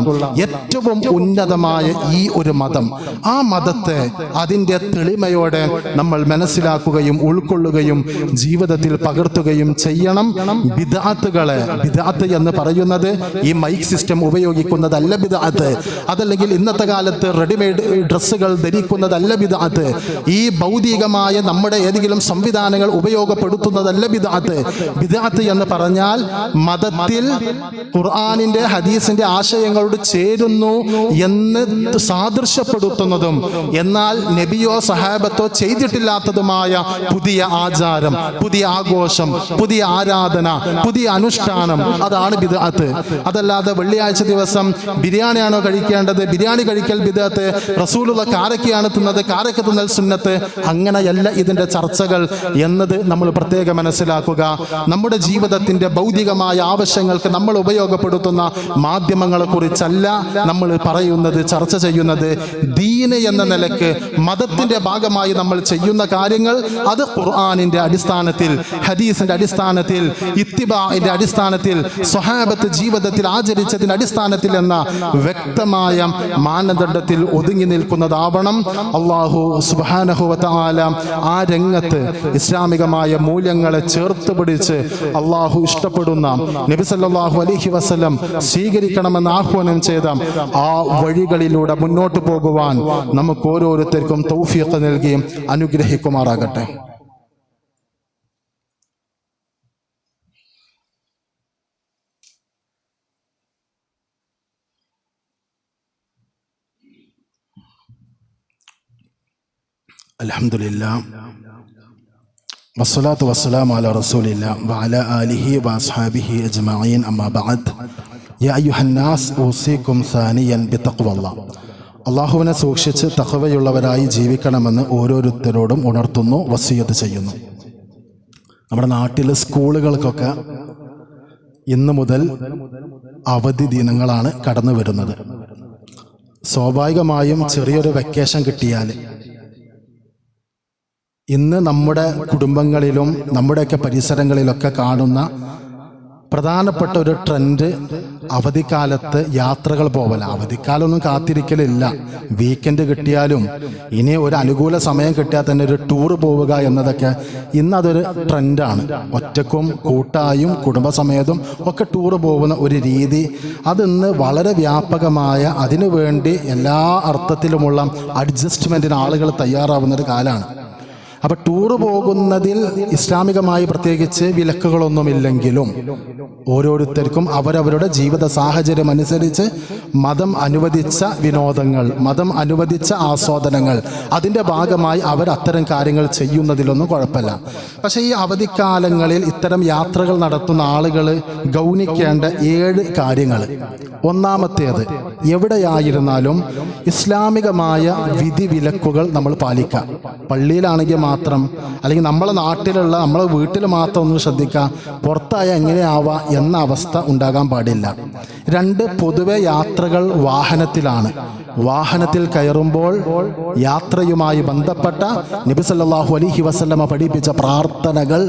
ഏറ്റവും ഉന്നതമായ ഈ ഒരു മതം, ആ മതത്തെ അതിൻ്റെ തെളിമയോടെ നമ്മൾ മനസ്സിലാക്കുകയും ഉൾക്കൊള്ളുകയും ജീവിതത്തിൽ പകർത്തുകയും ചെയ്യണം. ബിദ്അത്തുകളെ, ബിദ്അത്ത് എന്ന് പറയുന്നത് ഈ മൈക്ക് സിസ്റ്റം ഉപയോഗിക്കുന്നതല്ല ബിദ്അത്ത്, അതല്ലെങ്കിൽ ഇന്നത്തെ കാലത്ത് റെഡിമെയ്ഡ് ഡ്രസ്സുകൾ ധരിക്കുന്നതല്ല ബിദ്അത്ത്, ഈ ഭൗതികമായ നമ്മുടെ ഏതെങ്കിലും സംവിധാനങ്ങൾ ഉപയോഗപ്പെടുത്തുന്നതല്ല ബിദ്അത്ത്. ബിദ്അത്ത് എന്ന് പറഞ്ഞാൽ മതത്തിൽ ഖുർആനിന്റെ ഹദീസിന്റെ ആശയങ്ങളോട് ചേരുന്നു എന്ന് സാദൃശ്യപ്പെടുത്തുന്നതും എന്നാൽ നബിയോ സഹാബത്തോ ചെയ്തിട്ടില്ലാത്തതുമായ പുതിയ ആചാരം, പുതിയ ആഘോഷം, പുതിയ ആരാധന, പുതിയ അനുഷ്ഠാനം, അതാണ് ബിദ്അത്ത്. അതല്ലാതെ വെള്ളിയാഴ്ച ദിവസം ബിരിയാണിയാണോ കഴിക്കേണ്ടത്, ബിരിയാണി കഴിക്കൽ ബിദ്അത്ത്, റസൂലുള്ള കാരക്കയാണ് തിന്നത്, കാരക്ക തിന്നൽ സുന്നത്ത്, അങ്ങനെയല്ല ഇതിന്റെ ചർച്ചകൾ എന്നത് നമ്മൾ പ്രത്യേകം മനസ്സിലാക്കുക. നമ്മുടെ ജീവിതത്തിന്റെ ഭൗതികമായ ആവശ്യങ്ങൾക്ക് നമ്മൾ ഉപയോഗപ്പെടുത്തുന്ന മാധ്യമങ്ങളെ കുറിച്ചല്ല നമ്മൾ പറയുന്നത്, ചർച്ച ചെയ്യുന്നത്. ദീന് എന്ന നിലക്ക് മതത്തിന്റെ ഭാഗമായി നമ്മൾ ചെയ്യുന്ന കാര്യങ്ങൾ അത് ഖുർആനിന്റെ അടിസ്ഥാനത്തിൽ, ഹദീസിന്റെ അടിസ്ഥാനത്തിൽ, ഇത്തിബാഇന്റെ അടിസ്ഥാനത്തിൽ, സ്വഹാബത്ത് ജീവിതത്തിൽ ആചരിച്ചതിന്റെ അടിസ്ഥാനത്തിൽ എന്ന വ്യക്തമായ മാനദണ്ഡത്തിൽ ഒതുങ്ങി നിൽക്കുന്നതാവണം. അല്ലാഹു സുബ്ഹാനഹു വ തആല ആ രംഗത്ത് ഇസ്ലാമികമായ മൂല്യങ്ങളെ ചേർത്ത് പിടിച്ച് അല്ലാഹു ഇഷ്ടപ്പെടുന്ന, നബി സല്ലല്ലാഹു അലൈഹി വസല്ലം സ്വീകരിക്കണമെന്ന് ആഹ്വാനം ചെയ്ത ആ വഴികളിലൂടെ മുന്നോട്ട് പോകുവാൻ നമുക്ക് ഓരോരുത്തർക്കും തൗഫീഖ് നൽകി അനുഗ്രഹിക്കുമാറാകട്ടെ. അൽഹംദുലില്ലാഹ് വസ്സലാത്തു വസ്സലാമു അലാ റസൂലില്ലാഹ് വഅലാ ആലിഹി വഅസ്ഹാബിഹി അജ്മഈൻ. അമ്മാ ബഅദ്. യാ അയ്യുഹന്നാസ് ഊസികും സാനിയൻ ബിത്തഖ്വല്ലാഹ്. അള്ളാഹുവിനെ സൂക്ഷിച്ച് തഖ്വയുള്ളവരായി ജീവിക്കണമെന്ന് ഓരോരുത്തരോടും ഉണർത്തുന്നു, വസിയത്ത് ചെയ്യുന്നു. നമ്മുടെ നാട്ടിലെ സ്കൂളുകൾക്കൊക്കെ ഇന്ന് മുതൽ അവധി ദിനങ്ങളാണ് കടന്നു വരുന്നത്. സ്വാഭാവികമായും ചെറിയൊരു വെക്കേഷൻ കിട്ടിയാൽ ഇന്ന് നമ്മുടെ കുടുംബങ്ങളിലും നമ്മുടെയൊക്കെ പരിസരങ്ങളിലൊക്കെ കാണുന്ന പ്രധാനപ്പെട്ട ഒരു ട്രെൻഡ് അവധിക്കാലത്ത് യാത്രകൾ പോവല. അവധിക്കാലമൊന്നും കാത്തിരിക്കലില്ല. വീക്കെൻഡ് കിട്ടിയാലും ഇനി ഒരു അനുകൂല സമയം കിട്ടിയാൽ തന്നെ ഒരു ടൂർ പോവുക എന്നതൊക്കെ ഇന്നതൊരു ട്രെൻഡാണ്. ഒറ്റക്കും കൂട്ടായും കുടുംബസമേതം ഒക്കെ ടൂർ പോകുന്ന ഒരു രീതി അതിന്ന് വളരെ വ്യാപകമായ, അതിനുവേണ്ടി എല്ലാ അർത്ഥത്തിലുമുള്ള അഡ്ജസ്റ്റ്മെൻറ്റിന് ആളുകൾ തയ്യാറാവുന്നൊരു കാലമാണ്. അപ്പോൾ ടൂറ് പോകുന്നതിൽ ഇസ്ലാമികമായി പ്രത്യേകിച്ച് വിലക്കുകളൊന്നുമില്ലെങ്കിലും ഓരോരുത്തർക്കും അവരവരുടെ ജീവിത സാഹചര്യം അനുസരിച്ച് മതം അനുവദിച്ച വിനോദങ്ങൾ, മതം അനുവദിച്ച ആസ്വാദനങ്ങൾ, അതിൻ്റെ ഭാഗമായി അവർ അത്തരം കാര്യങ്ങൾ ചെയ്യുന്നതിലൊന്നും കുഴപ്പമില്ല. പക്ഷേ ഈ അവധിക്കാലങ്ങളിൽ ഇത്തരം യാത്രകൾ നടത്തുന്ന ആളുകൾ ഗൗനിക്കേണ്ട 7 കാര്യങ്ങൾ. ഒന്നാമത്തേത്, എവിടെയായിരുന്നാലും ഇസ്ലാമികമായ വിധിവിലക്കുകൾ നമ്മൾ പാലിക്കുക. പള്ളിയിലാണെങ്കിൽ മാത്രം, അല്ലെങ്കിൽ നമ്മളെ നാട്ടിലുള്ള നമ്മളെ വീട്ടിൽ മാത്രം ഒന്ന് ശ്രദ്ധിക്കുക, പുറത്തായ എങ്ങനെയാവാം എന്ന അവസ്ഥ ഉണ്ടാകാൻ പാടില്ല. 2, പൊതുവെ യാത്രകൾ വാഹനത്തിലാണ്. വാഹനത്തിൽ കയറുമ്പോൾ യാത്രയുമായി ബന്ധപ്പെട്ട നബി സല്ലല്ലാഹു അലൈഹി വസല്ലമ പഠിപ്പിച്ച പ്രാർത്ഥനകൾ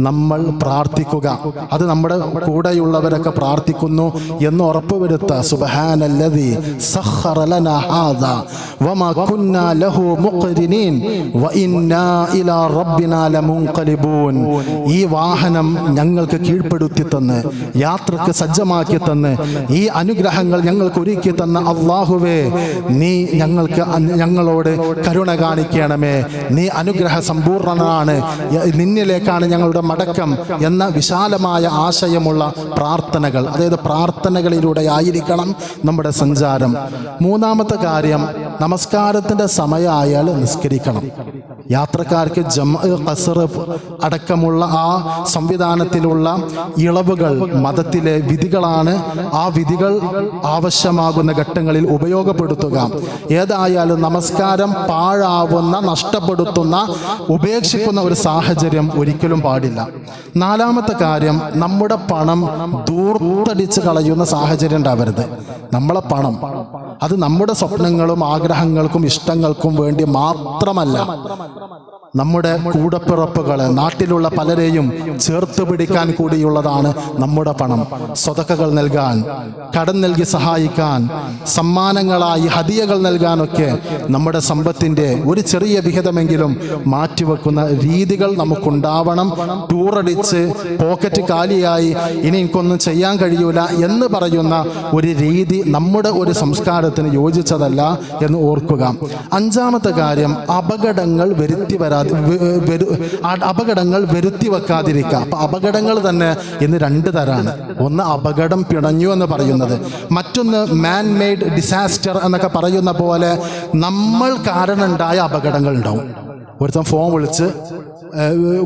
നമ്മൾ പ്രാർത്ഥിക്കുക. അത് നമ്മുടെ കൂടെയുള്ളവരൊക്കെ പ്രാർത്ഥിക്കുന്നു എന്ന് ഉറപ്പുവരുത്തുക. സുബ്ഹാനല്ലദീ സഖറ ലനാ ഹാദാ വമാ കുന്നാ ലഹു മുഖ്രിനീൻ വഇന്നാ ഇലാ റബ്ബിനാ ലമുൻഖലിബൂൻ. ഈ വാഹനം ഞങ്ങൾക്ക് കീഴ്പ്പെടുത്തി തന്ന്, യാത്രക്ക് സജ്ജമാക്കി തന്ന്, ഈ അനുഗ്രഹങ്ങൾ ഞങ്ങൾക്ക് ഒരുക്കി തന്ന അല്ലാഹുവേ, നീ ഞങ്ങളോട് കരുണ കാണിക്കണമേ. നീ അനുഗ്രഹ സമ്പൂർണനാണ്, നിന്നിലേക്കാണ് ഞങ്ങളുടെ മടക്കം എന്ന വിശാലമായ ആശയമുള്ള പ്രാർത്ഥനകൾ, അതായത് പ്രാർത്ഥനകളിലൂടെ ആയിരിക്കണം നമ്മുടെ സഞ്ചാരം. 3-ാമത്തെ കാര്യം, നമസ്കാരത്തിൻ്റെ സമയമായാൽ നിസ്കരിക്കണം. യാത്രക്കാർക്ക് ഖസ്ർ അടക്കമുള്ള ആ സംവിധാനത്തിലുള്ള ഇളവുകൾ മതത്തിലെ വിധികളാണ്. ആ വിധികൾ ആവശ്യമാകുന്ന ഘട്ടങ്ങളിൽ ഉപയോഗപ്പെടുത്തുക. ഏതായാലും നമസ്കാരം പാഴാവുന്ന, നഷ്ടപ്പെടുത്തുന്ന, ഉപേക്ഷിക്കുന്ന ഒരു സാഹചര്യം ഒരിക്കലും പാടില്ല. 4-ാമത്തെ കാര്യം, നമ്മുടെ പണം ദൂർത്തടിച്ച് കളയുന്ന സാഹചര്യം ഉണ്ടാവരുത്. നമ്മളെ പണം അത് നമ്മുടെ സ്വപ്നങ്ങളും ആഗ്രഹങ്ങൾക്കും ഇഷ്ടങ്ങൾക്കും വേണ്ടി മാത്രമല്ല, നമ്മുടെ കൂടപ്പിറപ്പുകളെ, നാട്ടിലുള്ള പലരെയും ചേർത്ത് പിടിക്കാൻ കൂടിയുള്ളതാണ് നമ്മുടെ പണം. സ്വതക്കകൾ നൽകാൻ, കടം നൽകി സഹായിക്കാൻ, സമ്മാനങ്ങളായി ഹദിയകൾ നൽകാനൊക്കെ നമ്മുടെ സമ്പത്തിൻ്റെ ഒരു ചെറിയ വിഹിതമെങ്കിലും മാറ്റിവെക്കുന്ന രീതികൾ നമുക്കുണ്ടാവണം. ടൂറടിച്ച് പോക്കറ്റ് കാലിയായി ഇനി എനിക്കൊന്നും ചെയ്യാൻ കഴിയൂല എന്ന് പറയുന്ന ഒരു രീതി നമ്മുടെ ഒരു സംസ്കാരത്തിന് യോജിച്ചതല്ല എന്ന് ഓർക്കുക. 5-ാമത്തെ കാര്യം, അപകടങ്ങൾ വരുത്തി വെക്കാതിരിക്കുക. അപ്പം അപകടങ്ങൾ തന്നെ ഇന്ന് 2 തരാണ്. ഒന്ന് അപകടം പിണഞ്ഞു എന്ന് പറയുന്നത്, മറ്റൊന്ന് മാൻ മെയ്ഡ് ഡിസാസ്റ്റർ എന്നൊക്കെ പറയുന്ന പോലെ നമ്മൾ കാരണമുണ്ടായ അപകടങ്ങൾ ഉണ്ടാവും. ഒരുത്തൻ ഫോൺ വിളിച്ച്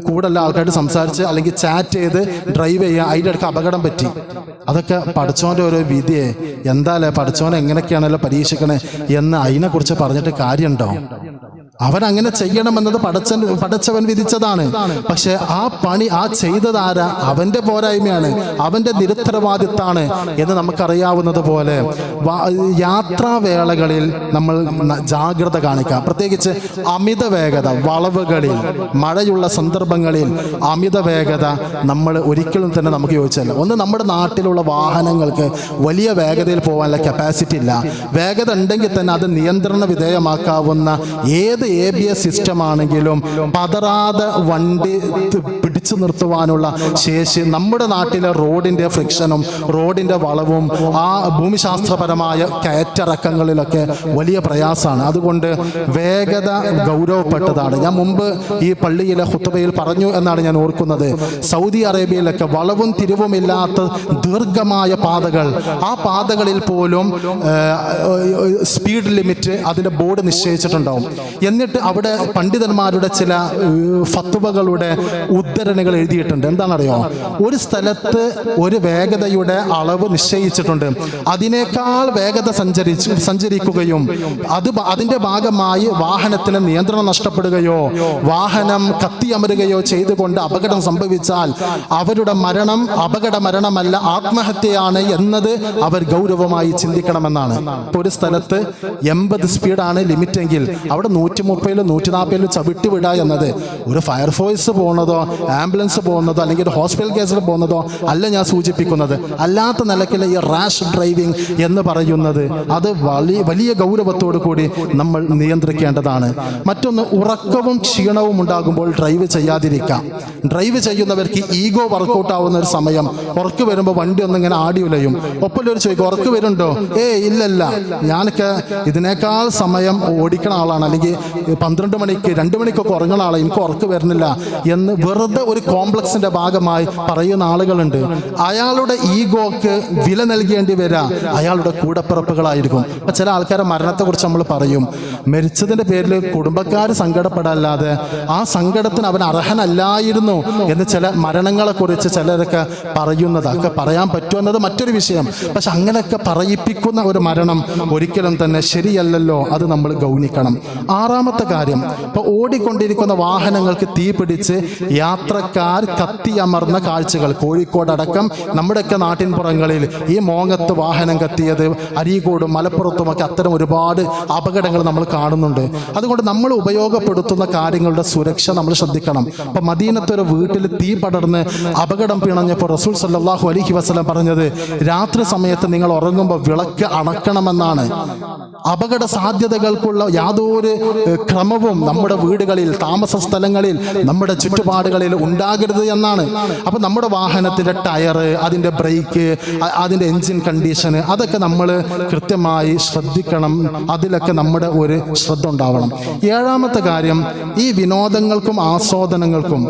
കൂടുതൽ ആൾക്കാരായിട്ട് സംസാരിച്ച് അല്ലെങ്കിൽ ചാറ്റ് ചെയ്ത് ഡ്രൈവ് ചെയ്യുക, അതിൻ്റെ ഇടയ്ക്ക് അപകടം പറ്റി. അതൊക്കെ പഠിച്ചവൻ്റെ ഓരോ വിധിയെ, എന്തായാലേ പഠിച്ചവനെ എങ്ങനെയൊക്കെയാണല്ലോ പരീക്ഷിക്കണേ എന്ന് അതിനെക്കുറിച്ച് പറഞ്ഞിട്ട് കാര്യമുണ്ടോ? അവൻ അങ്ങനെ ചെയ്യണമെന്നത് പടച്ചവൻ വിധിച്ചതാണ്. പക്ഷെ ആ പണി ചെയ്തതാരാ? അവന്റെ പോരായ്മയാണ്, അവന്റെ നിരുത്തരവാദിത്താണ് എന്ന് നമുക്കറിയാവുന്നത് പോലെ യാത്രാവേളകളിൽ നമ്മൾ ജാഗ്രത കാണിക്കുക. പ്രത്യേകിച്ച് അമിത വേഗത, വളവുകളിൽ, മഴയുള്ള സന്ദർഭങ്ങളിൽ അമിത വേഗത നമ്മൾ ഒരിക്കലും തന്നെ നമുക്ക് യോജിച്ചല്ല. ഒന്ന്, നമ്മുടെ നാട്ടിലുള്ള വാഹനങ്ങൾക്ക് വലിയ വേഗതയിൽ പോകാനുള്ള കപ്പാസിറ്റി ഇല്ല. വേഗത ഉണ്ടെങ്കിൽ തന്നെ അത് നിയന്ത്രണ വിധേയമാക്കാവുന്ന ഏത് ABS സിസ്റ്റം ആണെങ്കിലും പതറാതെ വണ്ടി പിടിച്ചു നിർത്തുവാനുള്ള ശേഷി നമ്മുടെ നാട്ടിലെ റോഡിൻ്റെ ഫ്രിക്ഷനും റോഡിൻ്റെ വളവും ആ ഭൂമിശാസ്ത്രപരമായ കയറ്റിറക്കങ്ങളിലൊക്കെ വലിയ പ്രയാസമാണ്. അതുകൊണ്ട് വേഗത ഗൗരവപ്പെട്ടതാണ്. ഞാൻ മുമ്പ് ഈ പള്ളിയിലെ ഖുത്ബയിൽ പറഞ്ഞു എന്നാണ് ഞാൻ ഓർക്കുന്നത്. സൗദി അറേബ്യയിലൊക്കെ വളവും തിരിവുമില്ലാത്ത ദീർഘമായ പാതകൾ, ആ പാതകളിൽ പോലും സ്പീഡ് ലിമിറ്റ് അതിൻ്റെ ബോർഡ് നിശ്ചയിച്ചിട്ടുണ്ടാവും. എന്നിട്ട് അവിടെ പണ്ഡിതന്മാരുടെ ചില ഫത്വകളുടെ ഉദ്ധരണികൾ എഴുതിയിട്ടുണ്ട്. എന്താണെന്നറിയോ? ഒരു സ്ഥലത്ത് ഒരു വേഗതയുടെ അളവ് നിശ്ചയിച്ചിട്ടുണ്ട്, അതിനേക്കാൾ വേഗത സഞ്ചരിക്കുകയും അതിൻ്റെ ഭാഗമായി വാഹനത്തിന് നിയന്ത്രണം നഷ്ടപ്പെടുകയോ വാഹനം കത്തിയമരുകയോ ചെയ്തുകൊണ്ട് അപകടം സംഭവിച്ചാൽ അവരുടെ മരണം അപകട മരണമല്ല, ആത്മഹത്യയാണ് എന്നത് അവർ ഗൗരവമായി ചിന്തിക്കണമെന്നാണ്. ഒരു സ്ഥലത്ത് 80 സ്പീഡാണ് ലിമിറ്റെങ്കിൽ അവിടെ 130-140 ചവിട്ടി വിടുക എന്നത് ഒരു ഫയർഫോഴ്സ് പോണതോ ആംബുലൻസ് പോകുന്നതോ അല്ലെങ്കിൽ ഒരു ഹോസ്പിറ്റൽ കേസിൽ പോകുന്നതോ അല്ല ഞാൻ സൂചിപ്പിക്കുന്നത്. അല്ലാത്ത നിലയ്ക്കുള്ള ഈ റാഷ് ഡ്രൈവിംഗ് എന്ന് പറയുന്നത് അത് വലിയ ഗൗരവത്തോടു കൂടി നമ്മൾ നിയന്ത്രിക്കേണ്ടതാണ്. മറ്റൊന്ന്, ഉറക്കവും ക്ഷീണവും ഉണ്ടാകുമ്പോൾ ഡ്രൈവ് ചെയ്യാതിരിക്കാം. ഡ്രൈവ് ചെയ്യുന്നവർക്ക് ഈഗോ വർക്കൗട്ട് ആവുന്ന ഒരു സമയം, ഉറക്ക് വരുമ്പോൾ വണ്ടി ഒന്നും ഇങ്ങനെ ആടിയുലയും. ഒപ്പല്ലൊരു ചോദിക്കും, ഉറക്ക് വരുന്നുണ്ടോ? ഇല്ലല്ല, ഞാനൊക്കെ ഇതിനേക്കാൾ സമയം ഓടിക്കണ ആളാണ്, അല്ലെങ്കിൽ 12 മണിക്ക് 2 മണിക്കൊക്കെ ഉറങ്ങുന്ന ആളാണ്, എനിക്ക് ഉറക്ക് വരുന്നില്ല എന്ന് വെറുതെ ഒരു കോംപ്ലക്സിന്റെ ഭാഗമായി പറയുന്ന ആളുകളുണ്ട്. അയാളുടെ ഈഗോക്ക് വില നൽകേണ്ടി വരാ അയാളുടെ കൂടപ്പിറപ്പുകളായിരിക്കും. അപ്പൊ ചില ആൾക്കാരെ മരണത്തെക്കുറിച്ച് നമ്മൾ പറയും, മരിച്ചതിന്റെ പേരിൽ കുടുംബക്കാർ സങ്കടപ്പെടാല്ലാതെ ആ സങ്കടത്തിന് അവൻ അർഹനല്ലായിരുന്നു എന്ന് ചില മരണങ്ങളെ കുറിച്ച് ചിലരൊക്കെ പറയുന്നതൊക്കെ പറയാൻ പറ്റുമെന്നത് മറ്റൊരു വിഷയം. പക്ഷെ അങ്ങനെയൊക്കെ പറയിപ്പിക്കുന്ന ഒരു മരണം ഒരിക്കലും തന്നെ ശരിയല്ലല്ലോ, അത് നമ്മൾ ഗൗനിക്കണം. 6ാമത്തെ കാര്യം, ഇപ്പൊ ഓടിക്കൊണ്ടിരിക്കുന്ന വാഹനങ്ങൾക്ക് തീ പിടിച്ച് യാത്രക്കാർ കത്തിയമർന്ന കാഴ്ചകൾ കോഴിക്കോടടക്കം നമ്മുടെയൊക്കെ നാട്ടിൻപുറങ്ങളിൽ ഈ മോങ്ങത്ത് വാഹനം കത്തിയത്, അരീക്കോടും മലപ്പുറത്തുമൊക്കെ അത്തരം ഒരുപാട് അപകടങ്ങൾ നമ്മൾ കാണുന്നുണ്ട്. അതുകൊണ്ട് നമ്മൾ ഉപയോഗപ്പെടുത്തുന്ന കാര്യങ്ങളുടെ സുരക്ഷ നമ്മൾ ശ്രദ്ധിക്കണം. ഇപ്പൊ മദീനത്തൊരു വീട്ടിൽ തീ പടർന്ന് അപകടം പിണഞ്ഞപ്പോൾ റസൂൽ സല്ലല്ലാഹു അലൈഹി വസല്ലം പറഞ്ഞത്, രാത്രി സമയത്ത് നിങ്ങൾ ഉറങ്ങുമ്പോൾ വിളക്ക് അണക്കണമെന്നാണ്. അപകട സാധ്യതകൾക്കുള്ള യാതൊരു ക്രമവും നമ്മുടെ വീടുകളിൽ, താമസ സ്ഥലങ്ങളിൽ, നമ്മുടെ ചുറ്റുപാടുകളിൽ ഉണ്ടാകരുത് എന്നാണ്. അപ്പൊ നമ്മുടെ വാഹനത്തിന്റെ ടയറ്, അതിന്റെ ബ്രേക്ക്, അതിന്റെ എൻജിൻ കണ്ടീഷന്, അതൊക്കെ നമ്മൾ കൃത്യമായി ശ്രദ്ധിക്കണം. അതിലൊക്കെ നമ്മുടെ ഒരു ശ്രദ്ധ ഉണ്ടാവണം. 7ാമത്തെ കാര്യം, ഈ വിനോദങ്ങൾക്കും ആസ്വാദനങ്ങൾക്കും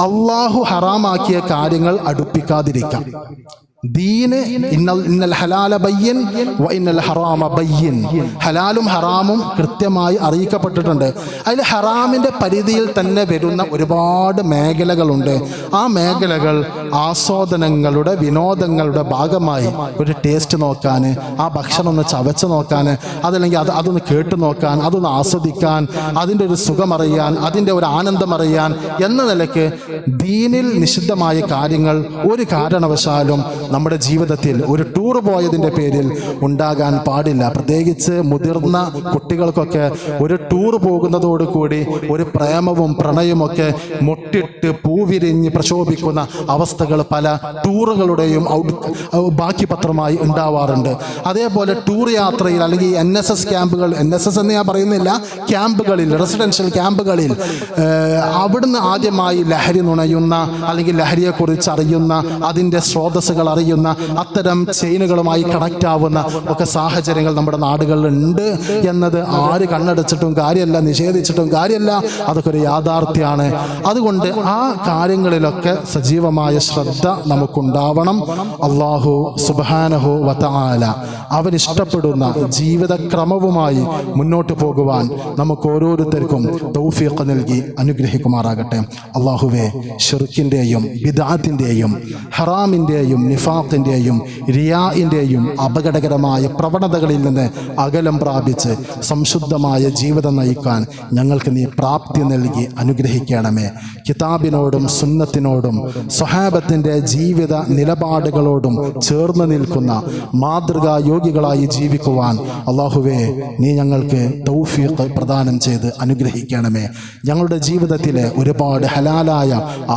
അള്ളാഹു ഹറാമാക്കിയ കാര്യങ്ങൾ അടുപ്പിക്കാതിരിക്കാം. ദീന് ഇന്നൽ ഹലാല ബയ്യിൻ വ ഇന്നൽ ഹറാമ ബയ്യിൻ, ഹലാലും ഹറാമും കൃത്യമായി അറിയിക്കപ്പെട്ടിട്ടുണ്ട്. അതിൽ ഹറാമിന്റെ പരിധിയിൽ തന്നെ വരുന്ന ഒരുപാട് മേഖലകളുണ്ട്. ആ മേഖലകൾ ആസ്വാദനങ്ങളുടെ, വിനോദങ്ങളുടെ ഭാഗമായി ഒരു ടേസ്റ്റ് നോക്കാൻ, ആ ഭക്ഷണം ഒന്ന് ചവച്ച് നോക്കാൻ, അതല്ലെങ്കിൽ അതൊന്ന് കേട്ടു നോക്കാൻ, അതൊന്ന് ആസ്വദിക്കാൻ, അതിൻ്റെ ഒരു സുഖമറിയാൻ, അതിൻ്റെ ഒരു ആനന്ദം അറിയാൻ എന്ന നിലയ്ക്ക് ദീനിൽ നിഷിദ്ധമായ കാര്യങ്ങൾ ഒരു കാരണവശാലും നമ്മുടെ ജീവിതത്തിൽ ഒരു ടൂർ പോയതിൻ്റെ പേരിൽ ഉണ്ടാകാൻ പാടില്ല. പ്രത്യേകിച്ച് മുതിർന്ന കുട്ടികൾക്കൊക്കെ ഒരു ടൂർ പോകുന്നതോടുകൂടി ഒരു പ്രേമവും പ്രണയമൊക്കെ മുട്ടിട്ട് പൂവിരിഞ്ഞ് പ്രശോഭിക്കുന്ന അവസ്ഥകൾ പല ടൂറുകളുടെയും ബാക്കി പത്രമായി ഉണ്ടാവാറുണ്ട്. അതേപോലെ ടൂർ യാത്രയിൽ അല്ലെങ്കിൽ NSS ക്യാമ്പുകൾ, NSS എന്ന് ഞാൻ പറയുന്നില്ല, ക്യാമ്പുകളിൽ, റെസിഡൻഷ്യൽ ക്യാമ്പുകളിൽ അവിടുന്ന് ആദ്യമായി ലഹരി നുണയുന്ന അല്ലെങ്കിൽ ലഹരിയെക്കുറിച്ച് അറിയുന്ന, അതിൻ്റെ സ്രോതസ്സുകൾ അറിയുന്ന, അത്തരം ചെയിനുകളുമായി കണക്റ്റ് ആവുന്ന ഒക്കെ സാഹചര്യങ്ങൾ നമ്മുടെ നാടുകളിലുണ്ട് എന്നത് ആര് കണ്ണടച്ചിട്ടും കാര്യമല്ല, നിഷേധിച്ചിട്ടും കാര്യമല്ല, അതൊക്കെ ഒരു യാഥാർത്ഥ്യമാണ്. അതുകൊണ്ട് ആ കാര്യങ്ങളിലൊക്കെ സജീവമായ ശ്രദ്ധ നമുക്കുണ്ടാവണം. അല്ലാഹു സുബ്ഹാനഹു വ തആല അവൻ ഇഷ്ടപ്പെടുന്ന ജീവിതക്രമവുമായി മുന്നോട്ട് പോകുവാൻ നമുക്ക് ഓരോരുത്തർക്കും തൗഫീഖ് നൽകി അനുഗ്രഹിക്കുമാറാകട്ടെ. അല്ലാഹുവേ, ശിർക്കിൻ്റെയും ബിദ്അത്തിൻ്റെയും ഹറാമിൻ്റെയും നിഫാഖിൻ്റെയും റിയാഇൻ്റെയും അപകടകരമായ പ്രവണതകളിൽ നിന്ന് അകലം പ്രാപിച്ച് സംശുദ്ധമായ ജീവിതം നയിക്കാൻ ഞങ്ങൾക്ക് നീ പ്രാപ്തി നൽകി അനുഗ്രഹിക്കണമേ. കിതാബിനോടും സുന്നത്തിനോടും സ്വഹാബത്തിൻ്റെ ജീവിത നിലപാടുകളോടും ചേർന്ന് നിൽക്കുന്ന മാതൃകാ യോഗികളായി ജീവിക്കുവാൻ അല്ലാഹുവേ നീ ഞങ്ങൾക്ക് തൗഫീഖ് പ്രദാനം ചെയ്ത് അനുഗ്രഹിക്കണമേ. ഞങ്ങളുടെ ജീവിതത്തിലെ ഒരുപാട് ഹലാലായ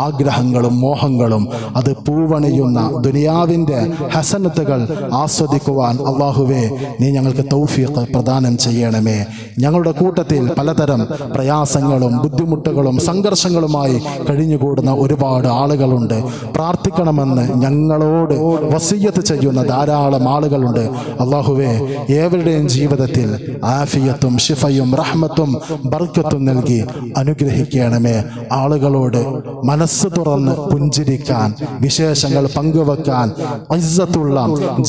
ആഗ്രഹങ്ങളും മോഹങ്ങളും അത് പൂവണിയുന്ന ദുനിയാവിൻ്റെ ഹസനത്തുകൾ ആസ്വദിക്കുവാൻ അല്ലാഹുവേ നീ ഞങ്ങൾക്ക് തൗഫീഖ് പ്രദാനം ചെയ്യണമേ. ഞങ്ങളുടെ കൂട്ടത്തിൽ പലതരം പ്രയാസങ്ങളും ബുദ്ധിമുട്ടുകളും സംഘർഷങ്ങളുമായി കഴിഞ്ഞുകൂടുന്ന ഒരുപാട് ആളുകളുണ്ട്. പ്രാർത്ഥിക്കണമെന്ന് ഞങ്ങളോട് വസിയ്യത്ത് ചെയ്യുന്ന ധാരാളം ആളുകളുണ്ട്. അല്ലാഹുവേ, ഏവരുടെയും ജീവിതത്തിൽ ആഫിയത്തും ശിഫയും റഹ്മത്തും ബർക്കത്തും നൽകി അനുഗ്രഹിക്കണമേ. ആളുകളോട് മനസ്സ് തുറന്ന് പുഞ്ചിരിക്കാൻ, വിശേഷങ്ങൾ പങ്കുവെക്കാൻ, ഇസ്സത്തുള്ള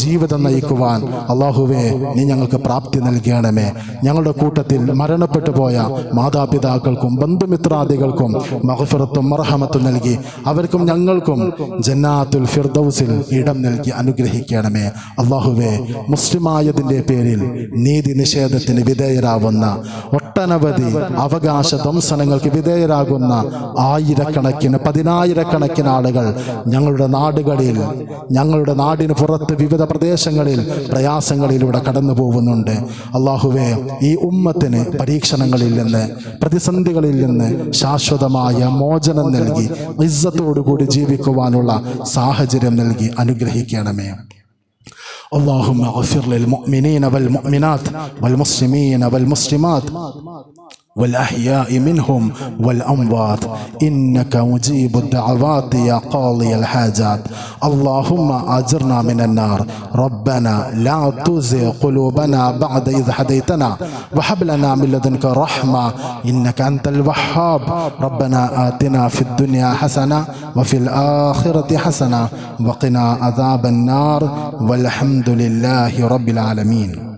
ജീവിതം നയിക്കുവാൻ അല്ലാഹുവേ നീ ഞങ്ങൾക്ക് പ്രാപ്തി നൽകണമേ. ഞങ്ങളുടെ കൂട്ടത്തിൽ മരണപ്പെട്ടു പോയ മാതാപിതാക്കൾക്കും ബന്ധുമിത്രാദികൾക്കും മഗ്ഫിറത്തും മർഹമത്തും നൽകി അവർക്കും ഞങ്ങൾക്കും ജന്നാത്തുൽ ഫിർദൗസിൽ ഇടം നൽകി അനുഗ്രഹിക്കണമേ. അല്ലാഹുവേ, മുസ്ലിമായതിൻ്റെ പേരിൽ നീതി നിഷേധത്തിന് വിധേയരാവുന്ന, ഒട്ടനവധി അവകാശ ധ്വംസനങ്ങൾക്ക് വിധേയരാകുന്ന ആയിരക്കണക്കിന് 10,000-കണക്കിന് ആളുകൾ ഞങ്ങളുടെ നാടുകളിൽ, ഞങ്ങളുടെ നാടിന് പുറത്ത് വിവിധ പ്രദേശങ്ങളിൽ പ്രയാസങ്ങളിലൂടെ കടന്നു പോകുന്നുണ്ട്. അള്ളാഹുവേ, ഈ ഉമ്മത്തിന് പരീക്ഷണങ്ങളിൽ നിന്ന്, പ്രതിസന്ധികളിൽ നിന്ന് ശാശ്വതമായ മോചനം നൽകി ഇസ്സത്തോടുകൂടി ജീവിക്കുവാനുള്ള സാഹചര്യം നൽകി അനുഗ്രഹിക്കണമേ. اللهم اغفر للمؤمنين والمؤمنات والمسلمين والمسلمات والأحياء منهم والأموات إنك مجيب الدعوات يا قاضي الحاجات. اللهم أجرنا من النار. ربنا لا تزغ قلوبنا بعد إذ هديتنا وهب لنا من لدنك رحمة إنك أنت الوهاب. ربنا آتنا في الدنيا حسنة وفي الآخرة حسنة وقنا عذاب النار والحمد لله رب العالمين.